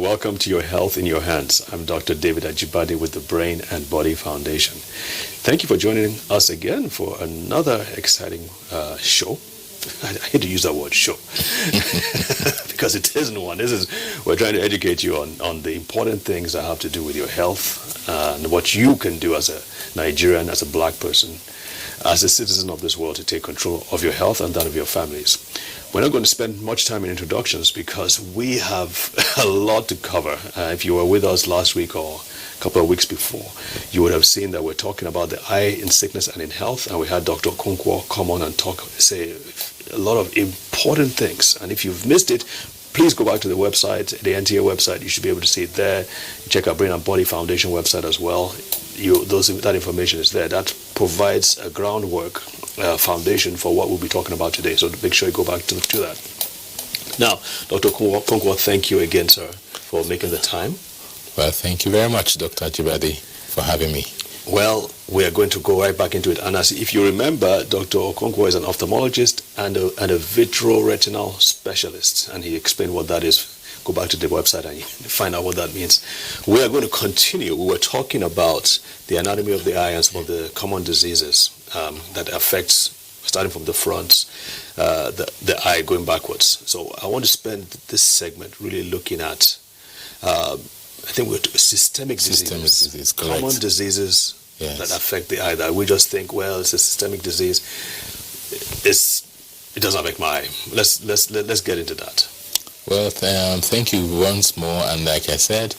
welcome to Your Health in Your Hands. I'm Dr. David Ajibade with the Brain and Body Foundation. Thank you for joining us again for another exciting show. I hate to use that word, show, because it isn't one. We're trying to educate you on the important things that have to do with your health and what you can do as a Nigerian, as a black person, as a citizen of this world to take control of your health and that of your families. We're not going to spend much time in introductions because we have a lot to cover. If you were with us last week or a couple of weeks before, you would have seen that we're talking about the eye in sickness and in health, and we had Dr. Okonkwo come on and say a lot of important things. And if you've missed it, please go back to the website, the NTA website. You should be able to see it there. Check our Brain and Body Foundation website as well. That information is there. That provides a groundwork, foundation for what we'll be talking about today. So make sure you go back to that. Now, Dr. Okonkwo, thank you again, sir, for making the time. Well, thank you very much, Dr. Ajibade, for having me. Well, we are going to go right back into it. And if you remember, Dr. Okonkwo is an ophthalmologist and a vitreoretinal specialist. And he explained what that is. Go back to the website and find out what that means. We are going to continue. We were talking about the anatomy of the eye and some of the common diseases that affects, starting from the front, the eye going backwards. So I want to spend this segment really looking at, I think we're systemic diseases, common diseases that affect the eye. That we just think, well, it's a systemic disease. It doesn't affect my eye. Let's get into that. Well, thank you once more. And like I said,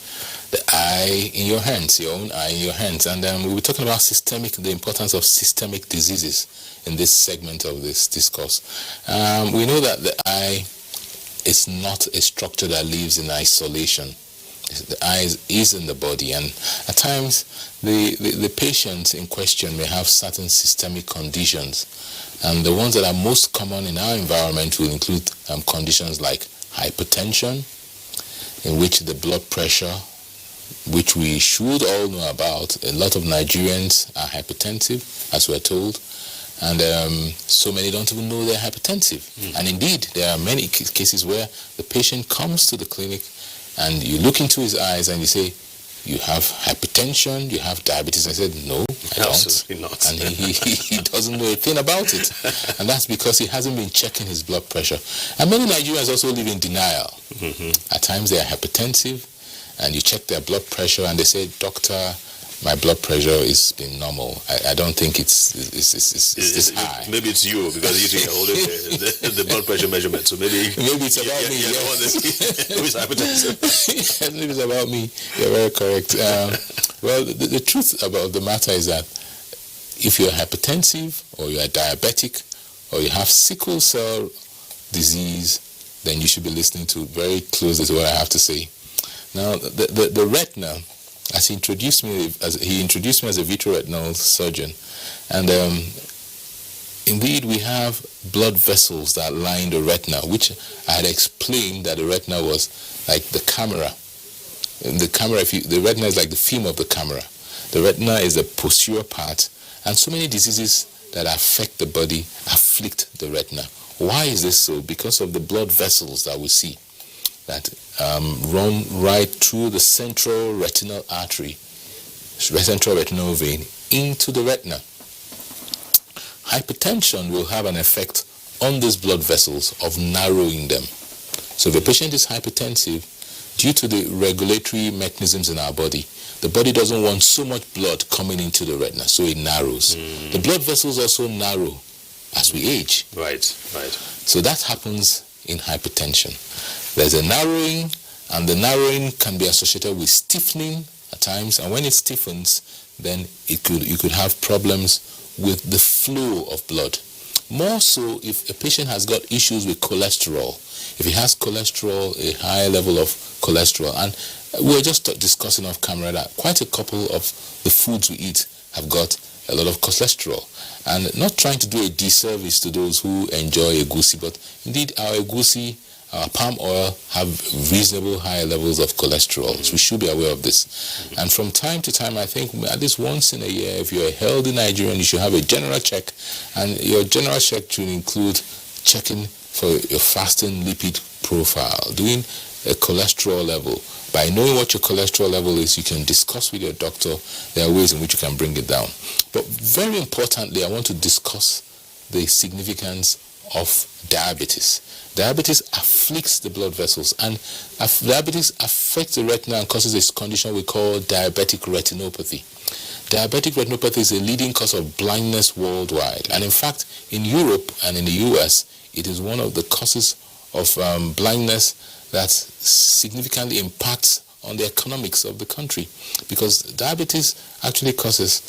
the eye in your hands, your own eye in your hands. And we were talking about the importance of systemic diseases in this segment of this discourse. We know that the eye is not a structure that lives in isolation. The eye is in the body, and at times the patient in question may have certain systemic conditions, and the ones that are most common in our environment will include conditions like hypertension, in which the blood pressure, which we should all know about. A lot of Nigerians are hypertensive, as we're told, and so many don't even know they're hypertensive. And indeed, there are many cases where the patient comes to the clinic and you look into his eyes and you say, you have hypertension, you have diabetes. I said, no, I don't. Absolutely not. And he doesn't know a thing about it. And that's because he hasn't been checking his blood pressure. And many Nigerians also live in denial. At times they are hypertensive, and you check their blood pressure and they say, doctor, my blood pressure is been normal. I don't think it's this high. Maybe it's you, because you're holding the blood pressure measurement. So maybe it's about me. Who's hypertensive? Maybe it's about me. You're very correct. Well, the truth about the matter is that if you're hypertensive, or you're diabetic, or you have sickle cell disease, then you should be listening to very closely to what I have to say. Now, the retina, as he introduced me as a vitreoretinal surgeon, and indeed we have blood vessels that line the retina, which I had explained that the retina was like the camera. The retina is like the film of the camera. The retina is the posterior part, and so many diseases that affect the body afflict the retina. Why is this so? Because of the blood vessels that we see that run right through the central retinal artery, central retinal vein, into the retina. Hypertension will have an effect on these blood vessels of narrowing them. So if a patient is hypertensive, due to the regulatory mechanisms in our body, the body doesn't want so much blood coming into the retina, so it narrows. The blood vessels also narrow as we age. Right. So that happens in hypertension. There's a narrowing, and the narrowing can be associated with stiffening at times, and when it stiffens, then you could have problems with the flow of blood. More so if a patient has got issues with cholesterol. If he has cholesterol, a high level of cholesterol, and we were just discussing off camera that quite a couple of the foods we eat have got a lot of cholesterol. And not trying to do a disservice to those who enjoy egusi, but indeed our egusi, our palm oil have reasonable high levels of cholesterol. So we should be aware of this. And from time to time, I think at least once in a year, if you're a healthy Nigerian, you should have a general check. And your general check should include checking for your fasting lipid profile, doing a cholesterol level. By knowing what your cholesterol level is, you can discuss with your doctor. There are ways in which you can bring it down. But very importantly, I want to discuss the significance of diabetes. Diabetes afflicts the blood vessels, and diabetes affects the retina and causes this condition we call diabetic retinopathy. Diabetic retinopathy is a leading cause of blindness worldwide, and in fact, in Europe and in the US, it is one of the causes of blindness that significantly impacts on the economics of the country, because diabetes actually causes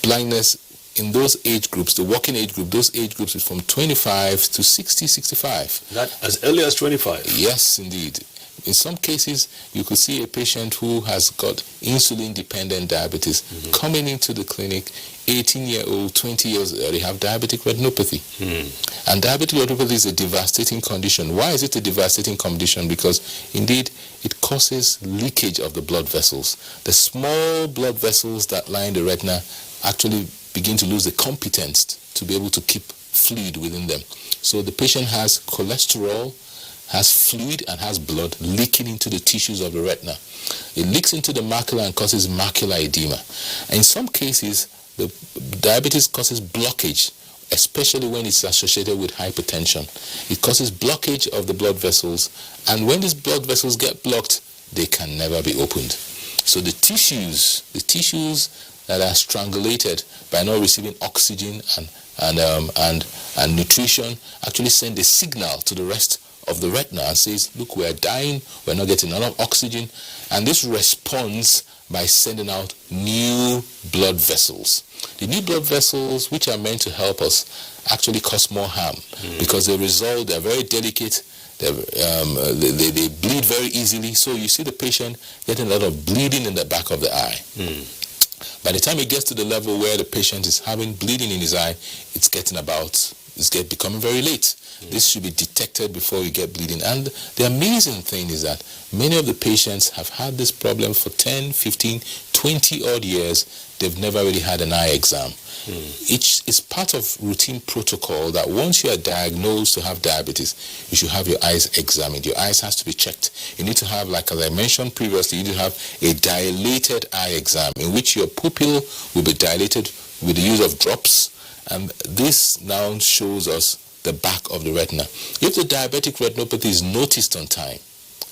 blindness in those age groups, the working age group. Those age groups is from 25 to 60, 65. Not as early as 25? Yes, indeed. In some cases, you could see a patient who has got insulin-dependent diabetes coming into the clinic, 18-year-old, 20 years old, they have diabetic retinopathy. And diabetic retinopathy is a devastating condition. Why is it a devastating condition? Because, indeed, it causes leakage of the blood vessels. The small blood vessels that line the retina actually begin to lose the competence to be able to keep fluid within them. So the patient has cholesterol, has fluid, and has blood leaking into the tissues of the retina. It leaks into the macula and causes macular edema. And in some cases, the diabetes causes blockage, especially when it's associated with hypertension. It causes blockage of the blood vessels, and when these blood vessels get blocked, they can never be opened. So the tissues that are strangulated by not receiving oxygen and nutrition actually send a signal to the rest of the retina and says, look, we're dying, we're not getting enough oxygen, and this responds by sending out new blood vessels. The new blood vessels, which are meant to help us, actually cause more harm because they're very delicate, they bleed very easily, so you see the patient getting a lot of bleeding in the back of the eye. By the time it gets to the level where the patient is having bleeding in his eye, it's becoming very late. This should be detected before you get bleeding. And the amazing thing is that many of the patients have had this problem for 10, 15, 20 odd years. They've never really had an eye exam. It's part of routine protocol that once you are diagnosed to have diabetes, you should have your eyes examined. Your eyes has to be checked. You need to have, like as I mentioned previously, you need to have a dilated eye exam in which your pupil will be dilated with the use of drops. And this now shows us the back of the retina. If the diabetic retinopathy is noticed on time,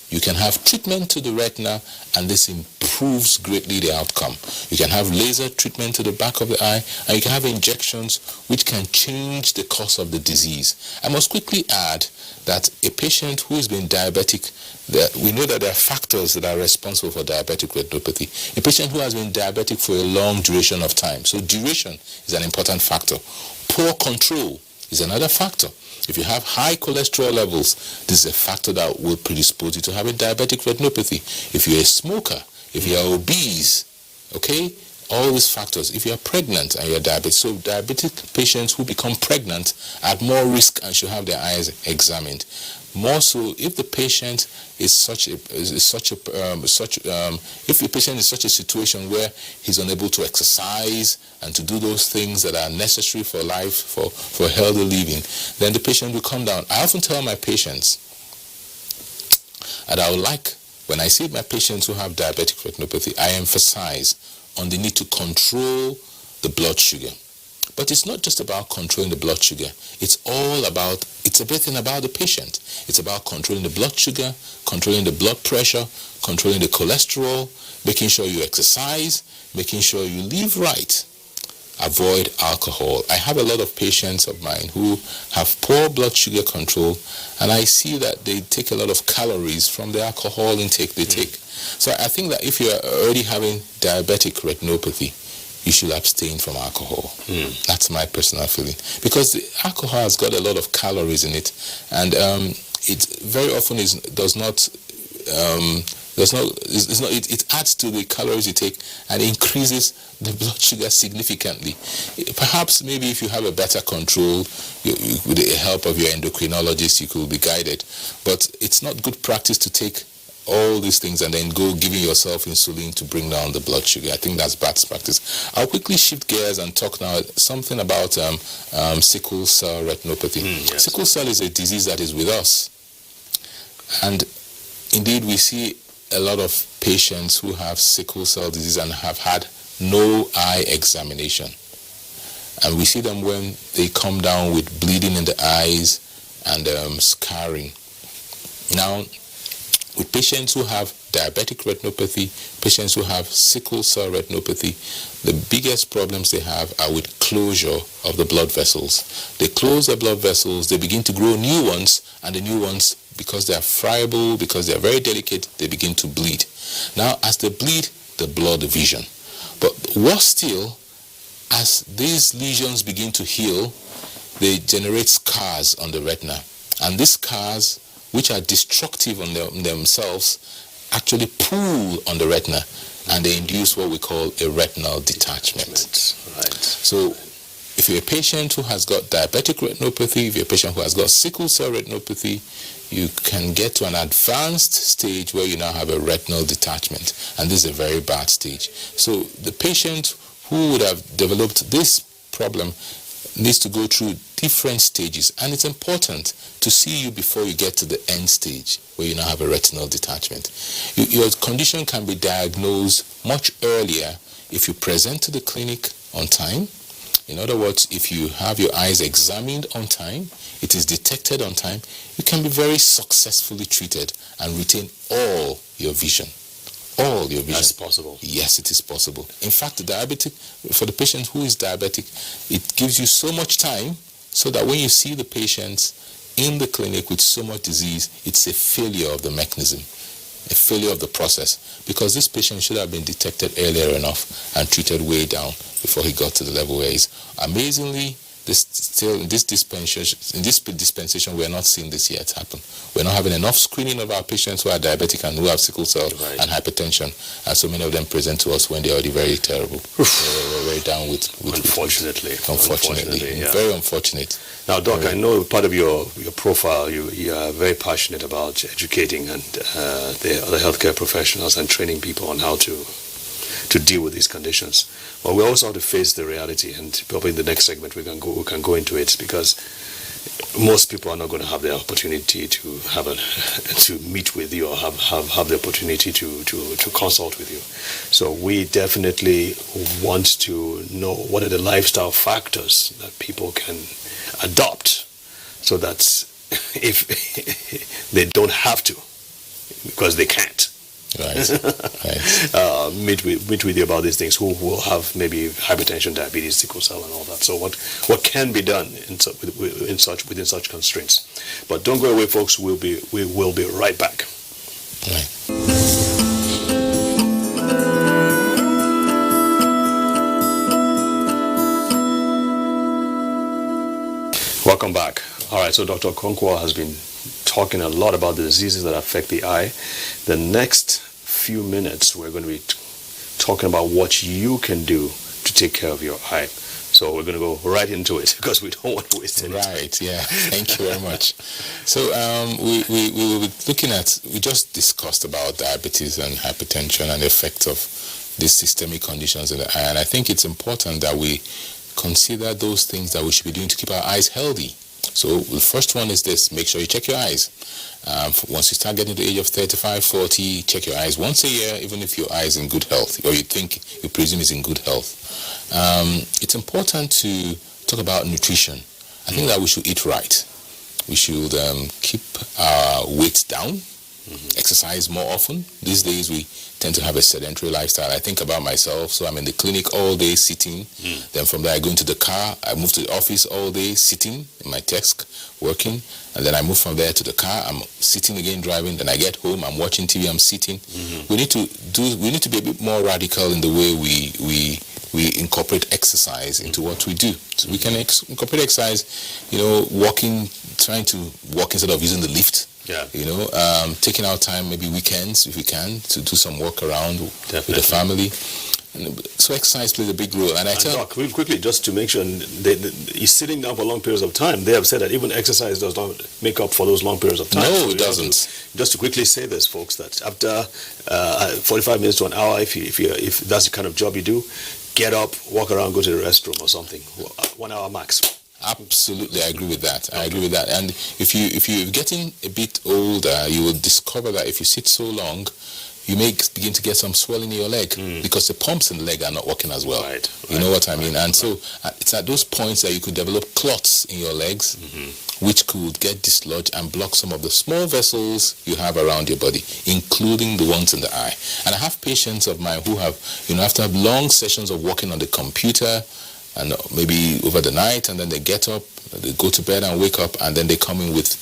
you can have treatment to the retina, and this improves greatly the outcome. You can have laser treatment to the back of the eye, and you can have injections which can change the course of the disease. I must quickly add that a patient who has been diabetic, we know that there are factors that are responsible for diabetic retinopathy. A patient who has been diabetic for a long duration of time, so duration is an important factor. Poor control is another factor. If you have high cholesterol levels, this is a factor that will predispose you to having diabetic retinopathy. If you're a smoker, if you are obese, okay, all these factors. If you are pregnant and you're diabetic, so diabetic patients who become pregnant are at more risk and should have their eyes examined. More so if the patient is if the patient is such a situation where he's unable to exercise and to do those things that are necessary for life, for healthy living, then the patient will come down. I often tell my patients, and I would like, when I see my patients who have diabetic retinopathy, I emphasize on the need to control the blood sugar. But it's not just about controlling the blood sugar. It's everything about the patient. It's about controlling the blood sugar, controlling the blood pressure, controlling the cholesterol, making sure you exercise, making sure you live right. Avoid alcohol. I have a lot of patients of mine who have poor blood sugar control, and I see that they take a lot of calories from the alcohol intake they take. So I think that if you're already having diabetic retinopathy, you should abstain from alcohol. That's my personal feeling, because the alcohol has got a lot of calories in it, and it very often it adds to the calories you take and increases the blood sugar significantly. Perhaps maybe if you have a better control, with the help of your endocrinologist, you could be guided, but it's not good practice to take all these things and then go giving yourself insulin to bring down the blood sugar. I think that's bad practice. I'll quickly shift gears and talk now something about sickle cell retinopathy. Yes. Sickle cell is a disease that is with us, and indeed, we see a lot of patients who have sickle cell disease and have had no eye examination. And we see them when they come down with bleeding in the eyes and scarring. Now, with patients who have diabetic retinopathy, patients who have sickle cell retinopathy, the biggest problems they have are with closure of the blood vessels. They close the blood vessels, they begin to grow new ones, and the new ones, because they are friable, because they are very delicate, they begin to bleed. Now, as they bleed, the blur the vision. But worse still, as these lesions begin to heal, they generate scars on the retina. And these scars, which are destructive on themselves, actually pull on the retina, and they induce what we call a retinal detachment. Right. So if you're a patient who has got diabetic retinopathy, if you're a patient who has got sickle cell retinopathy, you can get to an advanced stage where you now have a retinal detachment, and this is a very bad stage. So the patient who would have developed this problem needs to go through different stages, and it's important to see you before you get to the end stage where you now have a retinal detachment. Your condition can be diagnosed much earlier if you present to the clinic on time. In other words, if you have your eyes examined on time, it is detected on time, you can be very successfully treated and retain all your vision. All your vision. That's possible. Yes, it is possible. In fact, for the patient who is diabetic, it gives you so much time so that when you see the patients in the clinic with so much disease, it's a failure of the mechanism, a failure of the process, because this patient should have been detected earlier enough and treated way down before he got to the level where he's. Amazingly, in this dispensation, we are not seeing this yet happen. We're not having enough screening of our patients who are diabetic and who have sickle cell and hypertension, and so many of them present to us when they're already very terrible. They're very down with Unfortunately, yeah. Very unfortunate. Now, Doc, I know part of your profile, you are very passionate about educating and the other healthcare professionals and training people on how to deal with these conditions. But we also have to face the reality, and probably in the next segment we can go into it, because most people are not going to have the opportunity to meet with you or have the opportunity to consult with you. So we definitely want to know what are the lifestyle factors that people can adopt, so that if they don't have to, because they can't. Right. Meet with you about these things, who will have maybe hypertension, diabetes, sickle cell, and all that. So what can be done within such constraints? But don't go away, folks. We will be right back. Right. Welcome back. All right. So Dr. Okonkwo has been talking a lot about the diseases that affect the eye. The next few minutes, we're going to be talking about what you can do to take care of your eye. So we're going to go right into it, because we don't want to waste any time. Right, yeah. Thank you very much. So we will be looking at, we just discussed about diabetes and hypertension and the effect of these systemic conditions in the eye. And I think it's important that we consider those things that we should be doing to keep our eyes healthy. So the first one is this: make sure you check your eyes. Once you start getting to the age of 35, 40, check your eyes once a year, even if your eye is in good health, or you presume is in good health. It's important to talk about nutrition. I think that we should eat right. We should keep our weight down, exercise more often. These days we tend to have a sedentary lifestyle. I think about myself, so I'm in the clinic all day sitting. Then from there I go into the car, I move to the office all day sitting in my desk working, and then I move from there to the car, I'm sitting again driving, then I get home, I'm watching TV, I'm sitting. We need to be a bit more radical in the way we incorporate exercise into what we do. So we can incorporate exercise, walking, trying to walk instead of using the lift. Yeah. Taking out time, maybe weekends if we can, to do some walk around Definitely. with the family. So exercise plays a big role. And Doc, real quickly, just to make sure, he's sitting down for long periods of time. They have said that even exercise does not make up for those long periods of time. No, so it doesn't. Just to quickly say this, folks, that after 45 minutes to an hour, if that's the kind of job you do, get up, walk around, go to the restroom or something. 1 hour max. Absolutely, I agree with that. I agree with that. And if you're getting a bit older, you will discover that if you sit so long, you may begin to get some swelling in your leg because the pumps in the leg are not working as well. You know what I mean? And so it's at those points that you could develop clots in your legs, which could get dislodged and block some of the small vessels you have around your body, including the ones in the eye. And I have patients of mine who have, after long sessions of working on the computer, and maybe over the night, and then they get up, they go to bed and wake up, and then they come in with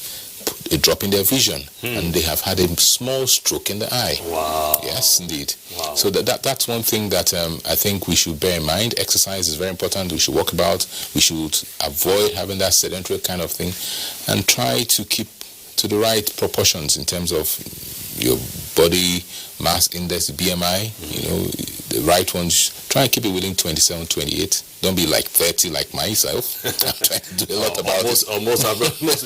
a drop in their vision, and they have had a small stroke in the eye. Wow. Yes, indeed. Wow. So that's one thing that I think we should bear in mind. Exercise is very important. We should walk about. We should avoid having that sedentary kind of thing, and try to keep to the right proportions in terms of your body mass index, BMI, the right ones. Try and keep it within 27, 28. Don't be like 30 like myself. I'm trying to do a lot about it. Most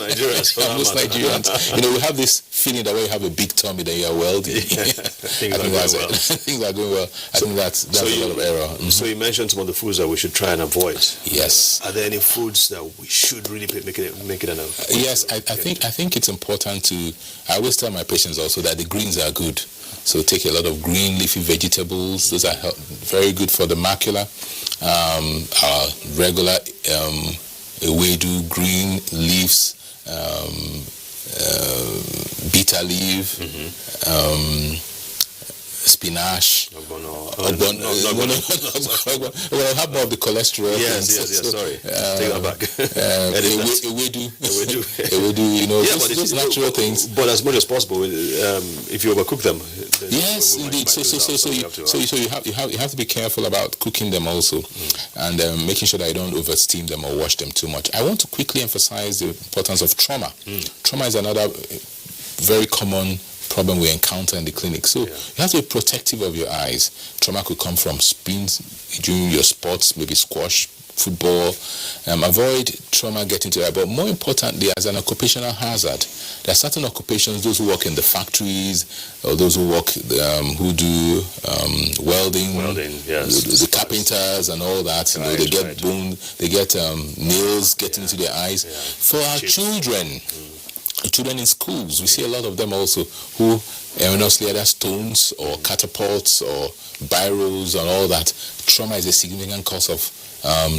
Nigerians. Most Nigerians. We have this feeling that when you have a big tummy, then you are wealthy. Things are going well. I think that's a lot of error. So you mentioned some of the foods that we should try and avoid. Yes. Are there any foods that we should really make it an avoid? Yes, I think it's important to. I always tell my patients also that the greens are good. So take a lot of green leafy vegetables. Those are very good for the macula. Our regular ewedu, green leaves, bitter leaf, spinach. Well, I have more of the cholesterol. Yes. Sorry, take that back. Ewedu, those natural things. But as much as possible, if you overcook them. Yes, indeed. So you have to be careful about cooking them also, and making sure that you don't over steam them or wash them too much. I want to quickly emphasize the importance of trauma. Trauma is another very common problem we encounter in the clinic. So you have to be protective of your eyes. Trauma could come from spins during your sports, maybe squash, football. Avoid trauma getting to that. But more importantly, as an occupational hazard, there are certain occupations, those who work in the factories, or those who work, who do welding, the carpenters and all that. They get bone, they get nails getting into their eyes. For our children in schools, we see a lot of them also who erroneously either stones or catapults or biros and all that. Trauma is a significant cause of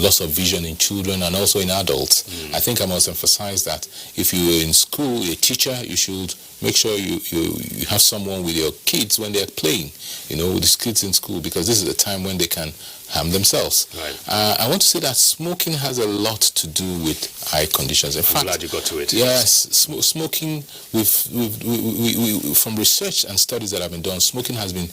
loss of vision in children and also in adults. I think I must emphasize that if you're in school, a teacher, you should make sure you have someone with your kids when they're playing, with these kids in school, because this is the time when they can harm themselves. Right. I want to say that smoking has a lot to do with eye conditions. In fact, I'm glad you got to it. Yes, smoking, from research and studies that have been done, smoking has been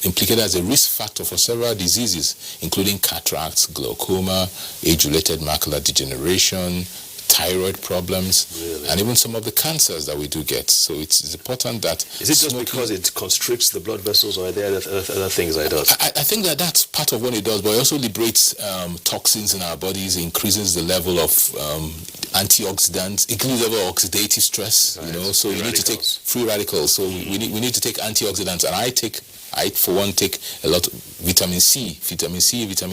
implicated as a risk factor for several diseases, including cataracts, glaucoma, age-related macular degeneration, thyroid problems, and even some of the cancers that we do get. So it's important that... Is it just because it constricts the blood vessels, or are there other things that it does? I think that's part of what it does, but it also liberates toxins in our bodies, increases the level of antioxidants, increases the level of oxidative stress, so you need to take free radicals. So we need to take antioxidants, and I for one take a lot of vitamin C, vitamin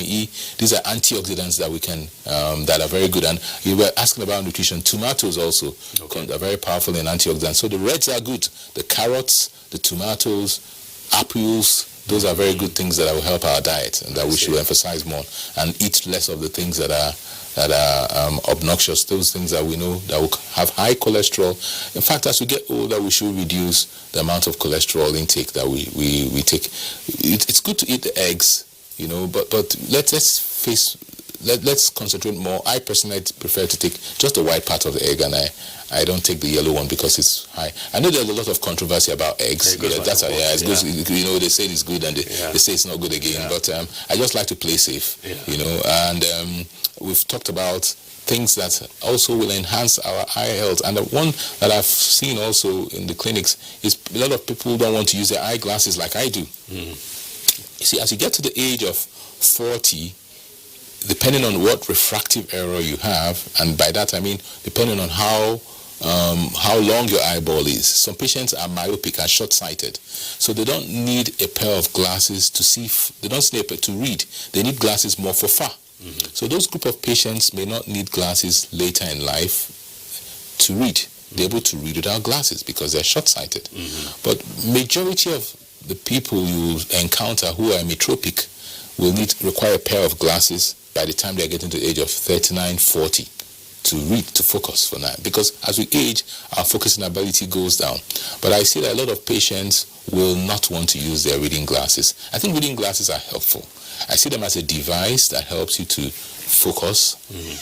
E. These are antioxidants that we can that are very good. And you were asking about nutrition. Tomatoes also are very powerful in antioxidants. So the reds are good. The carrots, the tomatoes, apples, those are very good things that will help our diet, and that we should emphasize more and eat less of the things that are obnoxious, those things that we know that will have high cholesterol. In fact, as we get older, we should reduce the amount of cholesterol intake that we take. It's good to eat the eggs, but let's concentrate more. I personally prefer to take just the white part of the egg, and I don't take the yellow one because it's high. I know there's a lot of controversy about eggs. It goes, they say it's good and they say it's not good again. But I just like to play safe, and we've talked about things that also will enhance our eye health. And the one that I've seen also in the clinics is a lot of people don't want to use their eyeglasses like I do. You see, as you get to the age of 40, depending on what refractive error you have, and by that I mean depending on how long your eyeball is. Some patients are myopic and short-sighted, so they don't need a pair of glasses to see. They don't need to read. They need glasses more for far. So those group of patients may not need glasses later in life to read. They're able to read without glasses because they're short-sighted. But majority of the people you encounter who are metropic will require a pair of glasses by the time they're getting to the age of 39, 40 to read, to focus for that. Because as we age, our focusing ability goes down. But I see that a lot of patients will not want to use their reading glasses. I think reading glasses are helpful. I see them as a device that helps you to focus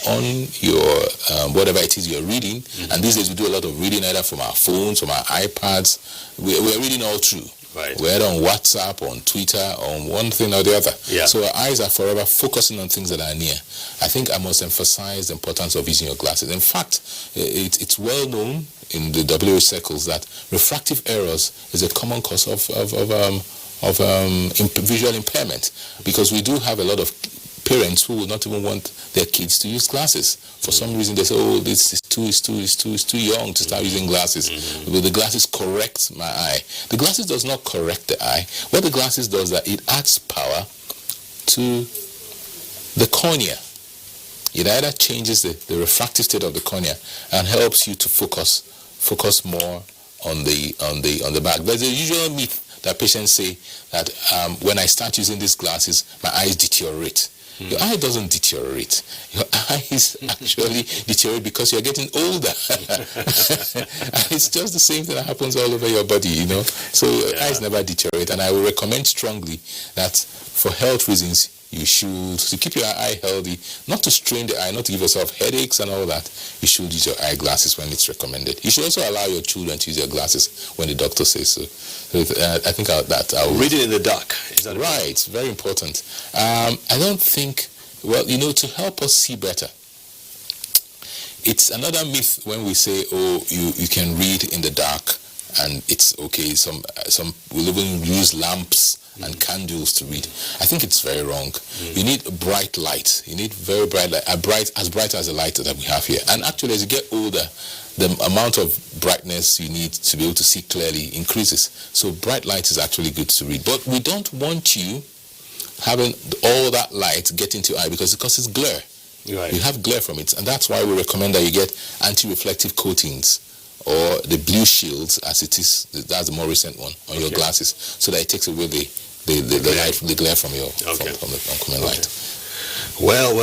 on your whatever it is you're reading. And these days we do a lot of reading either from our phones, from our iPads. We're reading all through. Right. We're on WhatsApp, on Twitter, on one thing or the other. Yeah. So our eyes are forever focusing on things that are near. I think I must emphasize the importance of using your glasses. In fact, it's well known in the WHO circles that refractive errors is a common cause of visual impairment, because we do have a lot of parents who will not even want their kids to use glasses. For some reason they say, oh, this is too young to start using glasses. Will the glasses correct my eye? The glasses does not correct the eye. What the glasses does is that it adds power to the cornea. It either changes the refractive state of the cornea and helps you to focus more on the back. There's a usual myth that patients say that when I start using these glasses, my eyes deteriorate. Your eye doesn't deteriorate. Your eyes actually deteriorate because you're getting older. And it's just the same thing that happens all over your body, you know. So eyes never deteriorate. And I will recommend strongly that for health reasons, you should, to keep your eye healthy, not to strain the eye, not to give yourself headaches and all that, you should use your eyeglasses when it's recommended. You should also allow your children to use your glasses when the doctor says so. So I think I'll read it in the dark. Is that right? It's very important. I don't think, well, you know, to help us see better, it's another myth when we say, oh, you can read in the dark and it's okay. Some will even use lamps and candles to read. I think it's very wrong. You need bright light. You need very bright light, as bright as the light that we have here. And actually, as you get older, the amount of brightness you need to be able to see clearly increases. So bright light is actually good to read. But we don't want you having all that light get into your eye because it causes glare. Right. You have glare from it. And that's why we recommend that you get anti-reflective coatings or the blue shields, as it is. That's the more recent one on your glasses, so that it takes away the glare from your from the oncoming light. Well.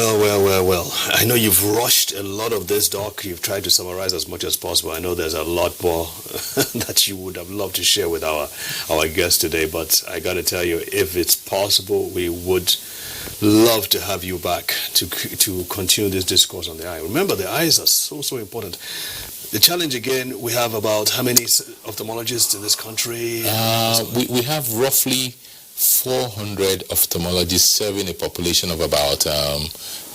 I know you've rushed a lot of this, Doc. You've tried to summarize as much as possible. I know there's a lot more that you would have loved to share with our guest today, but I got to tell you, if it's possible, we would love to have you back to continue this discourse on the eye. Remember, the eyes are so important. The challenge again, we have about how many ophthalmologists in this country? We have roughly 400 ophthalmologists serving a population of about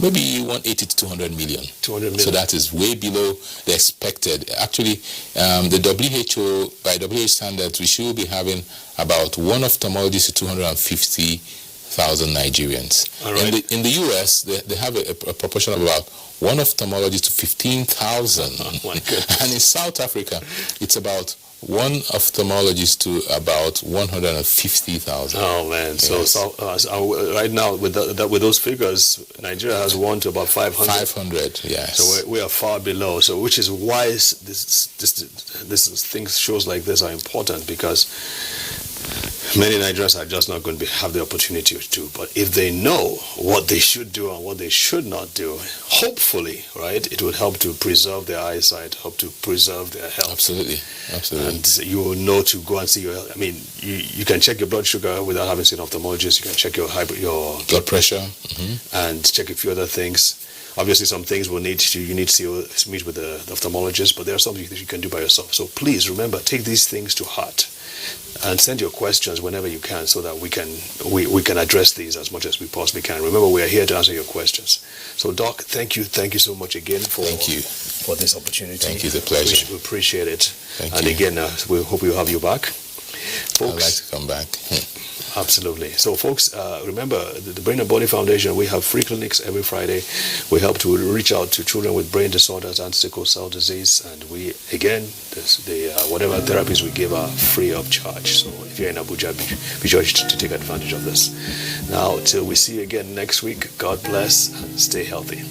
maybe 180 to 200 million. 200 million. So that is way below the expected. Actually, the WHO, by WHO standards, we should be having about one ophthalmologist to 250,000 Nigerians. All right. In the US, they have a proportion of about one ophthalmologist to 15,000. Oh, my goodness. And in South Africa, it's about one ophthalmologist to about 150,000. Oh man! Yes. So right now with those figures, Nigeria has one to about 500. 500, yes. So we are far below. So which is why this things shows like this are important, because many Nigerians are just not going to have the opportunity to. But if they know what they should do and what they should not do, hopefully, right, it would help to preserve their eyesight, help to preserve their health. Absolutely. And you will know to go and see your health. I mean, you can check your blood sugar without having seen an ophthalmologist. You can check your blood pressure and check a few other things. Obviously, some things you need to meet with the ophthalmologist, but there are some things that you can do by yourself. So please remember, take these things to heart and send your questions whenever you can, so that we can address these as much as we possibly can. Remember, we are here to answer your questions. So, Doc, thank you so much again for this opportunity. Thank you, it's a pleasure. We appreciate it. Thank you. And again, we hope we'll have you back, folks. I'd like to come back. Absolutely. So, folks, remember the Brain and Body Foundation. We have free clinics every Friday. We help to reach out to children with brain disorders and sickle cell disease, and we again, whatever therapies we give are free of charge. So, if you're in Abuja, be sure to take advantage of this. Now, till we see you again next week. God bless. Stay healthy.